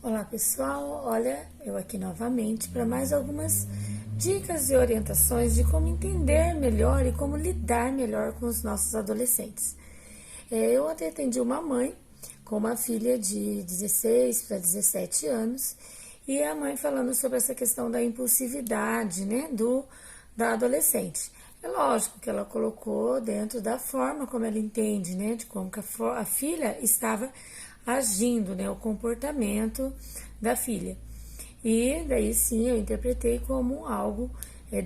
Olá pessoal, olha eu aqui novamente para mais algumas dicas e orientações de como entender melhor e como lidar melhor com os nossos adolescentes. Eu ontem atendi uma mãe com uma filha de 16 para 17 anos e a mãe falando sobre essa questão da impulsividade, né, da adolescente. É lógico que ela colocou dentro da forma como ela entende, né, de como que a filha estava agindo, né, o comportamento da filha. E daí sim eu interpretei como algo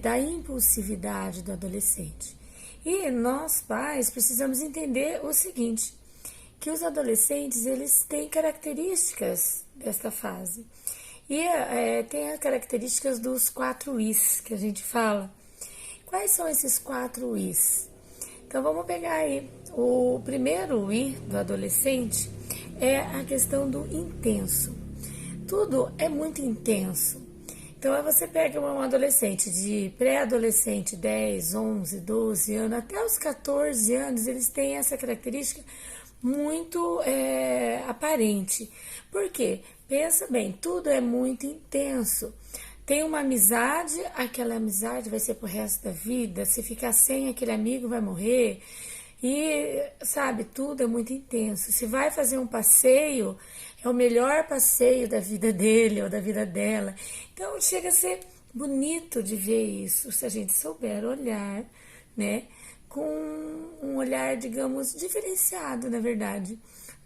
da impulsividade do adolescente. E nós pais precisamos entender o seguinte, que os adolescentes eles têm características desta fase. E tem as características dos 4 Is que a gente fala. Quais são esses 4 Is? Então vamos pegar aí. O primeiro I do adolescente é a questão do intenso. Tudo é muito intenso. Então você pega um adolescente de pré-adolescente, 10, 11, 12 anos, até os 14 anos, eles têm essa característica muito aparente. Por quê? Pensa bem, tudo é muito intenso. Tem uma amizade, aquela amizade vai ser pro resto da vida. Se ficar sem aquele amigo, vai morrer. E, sabe, tudo é muito intenso. Se vai fazer um passeio, é o melhor passeio da vida dele ou da vida dela. Então, chega a ser bonito de ver isso, se a gente souber olhar, né? Com um olhar, digamos, diferenciado, na verdade.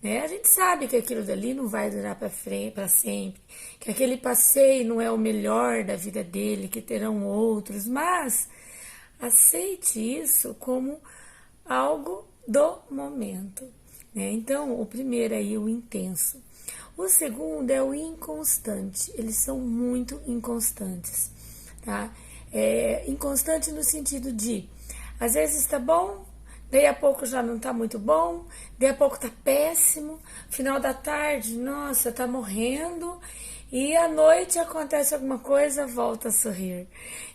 A gente sabe que aquilo dali não vai durar para sempre, que aquele passeio não é o melhor da vida dele, que terão outros, mas aceite isso como algo do momento. Então, o primeiro aí, o intenso. O segundo é o inconstante, eles são muito inconstantes, tá? Inconstante no sentido de, às vezes tá bom, daí a pouco já não tá muito bom, daí a pouco tá péssimo, final da tarde, nossa, tá morrendo, e à noite acontece alguma coisa, volta a sorrir.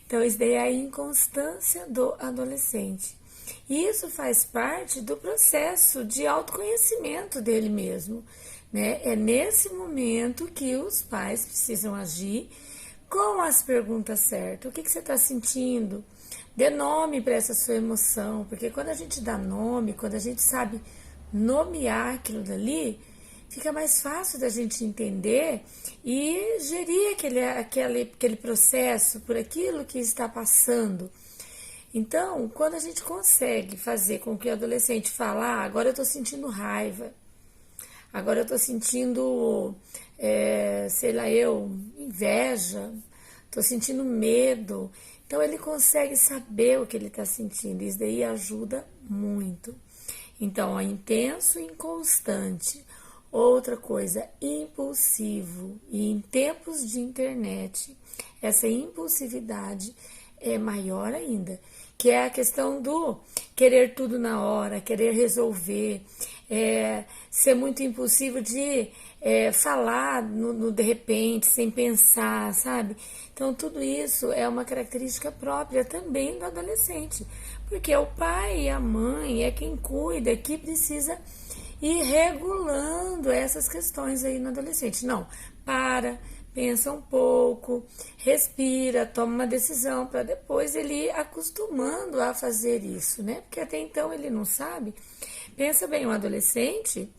Então, isso daí é a inconstância do adolescente. E isso faz parte do processo de autoconhecimento dele mesmo, né? É nesse momento que os pais precisam agir com as perguntas certas. O que você está sentindo? Dê nome para essa sua emoção, porque quando a gente dá nome, quando a gente sabe nomear aquilo dali, fica mais fácil da gente entender e gerir aquele processo por aquilo que está passando. Então, quando a gente consegue fazer com que o adolescente fale, agora eu estou sentindo raiva, agora eu estou sentindo, inveja, estou sentindo medo. Então, ele consegue saber o que ele está sentindo. Isso daí ajuda muito. Então, intenso e inconstante. Outra coisa, impulsivo. E em tempos de internet, essa impulsividade é maior ainda. Que é a questão do querer tudo na hora, querer resolver, ser muito impulsivo de falar no de repente, sem pensar, sabe? Então, tudo isso é uma característica própria também do adolescente, porque o pai e a mãe é quem cuida, que precisa ir regulando essas questões aí no adolescente. Não, pensa um pouco, respira, toma uma decisão para depois ele ir acostumando a fazer isso, né? Porque até então ele não sabe. Pensa bem, um adolescente,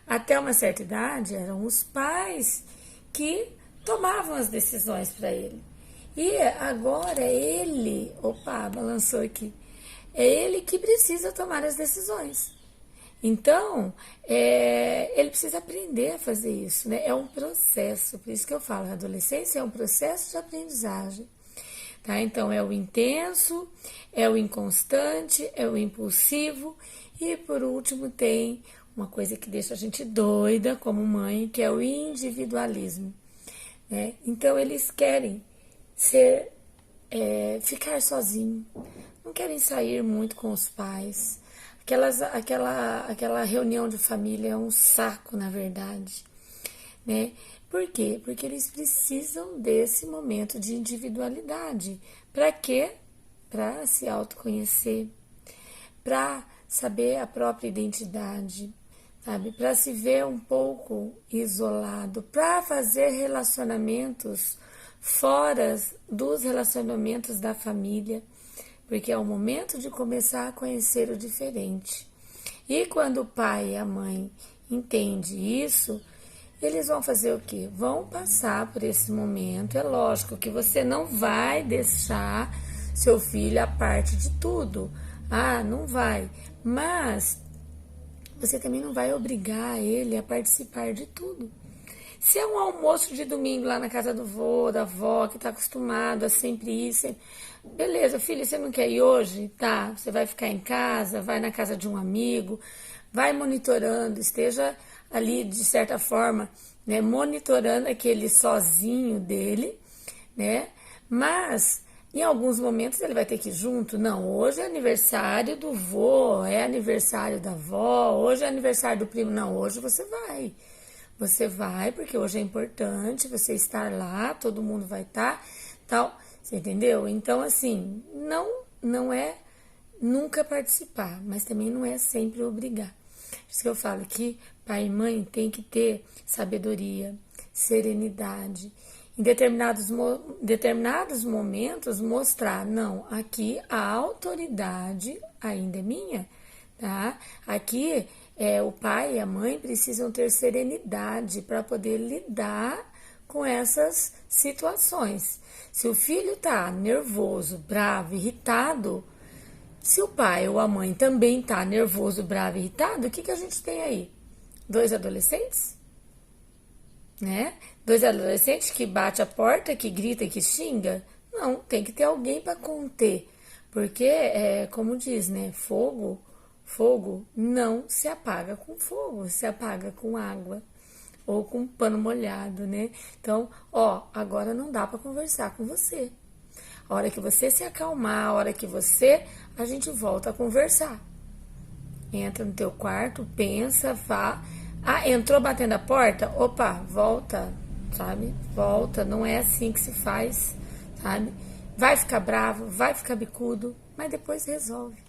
até uma certa idade, eram os pais que tomavam as decisões para ele. E agora ele, balançou aqui, é ele que precisa tomar as decisões. Então, ele precisa aprender a fazer isso, né? É um processo, por isso que eu falo, a adolescência é um processo de aprendizagem, tá? Então, é o intenso, é o inconstante, é o impulsivo e, por último, tem uma coisa que deixa a gente doida como mãe, que é o individualismo, né? Então, eles querem ficar sozinhos, não querem sair muito com os pais. Aquela reunião de família é um saco, na verdade, né? Por quê? Porque eles precisam desse momento de individualidade. Para quê? Para se autoconhecer, para saber a própria identidade, sabe? Para se ver um pouco isolado, para fazer relacionamentos fora dos relacionamentos da família, porque é o momento de começar a conhecer o diferente. E quando o pai e a mãe entendem isso, eles vão fazer o quê? Vão passar por esse momento. É lógico que você não vai deixar seu filho à parte de tudo. Ah, não vai. Mas você também não vai obrigar ele a participar de tudo. Se é um almoço de domingo lá na casa do vô, da avó, que tá acostumado a sempre ir, beleza, filho, você não quer ir hoje? Tá, você vai ficar em casa, vai na casa de um amigo, vai monitorando, esteja ali, de certa forma, né, monitorando aquele sozinho dele, né, mas em alguns momentos ele vai ter que ir junto. Não, hoje é aniversário do vô, é aniversário da avó, hoje é aniversário do primo. Não, hoje você vai. Você vai, porque hoje é importante você estar lá, todo mundo vai estar, tal, você entendeu? Então, assim, não é nunca participar, mas também não é sempre obrigar. Por isso que eu falo que pai e mãe tem que ter sabedoria, serenidade, em determinados momentos mostrar, não, aqui a autoridade ainda é minha, tá? Aqui o pai e a mãe precisam ter serenidade para poder lidar com essas situações. Se o filho tá nervoso, bravo, irritado, se o pai ou a mãe também tá nervoso, bravo, irritado, o que a gente tem aí? 2 adolescentes? Né? 2 adolescentes que bate a porta, que grita, que xinga? Não, tem que ter alguém para conter. Porque, como diz, né? Fogo não se apaga com fogo, se apaga com água ou com pano molhado, né? Então, agora não dá para conversar com você. A hora que você se acalmar, a hora que a gente volta a conversar. Entra no teu quarto, pensa, vá. Ah, entrou batendo a porta? Opa, volta, sabe? Volta, não é assim que se faz, sabe? Vai ficar bravo, vai ficar bicudo, mas depois resolve.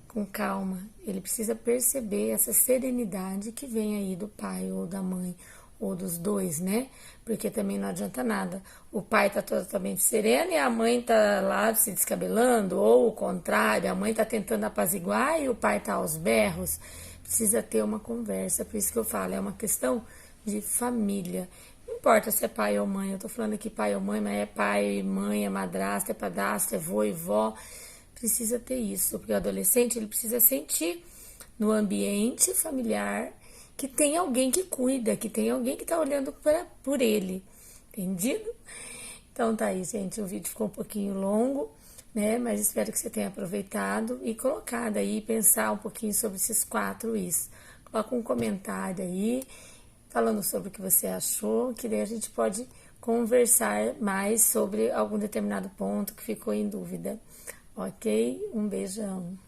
Com calma, ele precisa perceber essa serenidade que vem aí do pai ou da mãe, ou dos dois, né? Porque também não adianta nada. O pai tá totalmente sereno e a mãe tá lá se descabelando, ou o contrário, a mãe tá tentando apaziguar e o pai tá aos berros. Precisa ter uma conversa, por isso que eu falo, é uma questão de família. Não importa se é pai ou mãe, eu tô falando aqui pai ou mãe, mas é pai, mãe, é madrasta, é padrasto, é vô e vó. Precisa ter isso, porque o adolescente ele precisa sentir no ambiente familiar que tem alguém que cuida, que tem alguém que tá olhando por ele, entendido? Então tá aí, gente, o vídeo ficou um pouquinho longo, né, mas espero que você tenha aproveitado e colocado aí, pensar um pouquinho sobre esses 4 is. Coloca um comentário aí, falando sobre o que você achou, que daí a gente pode conversar mais sobre algum determinado ponto que ficou em dúvida. Ok? Um beijão.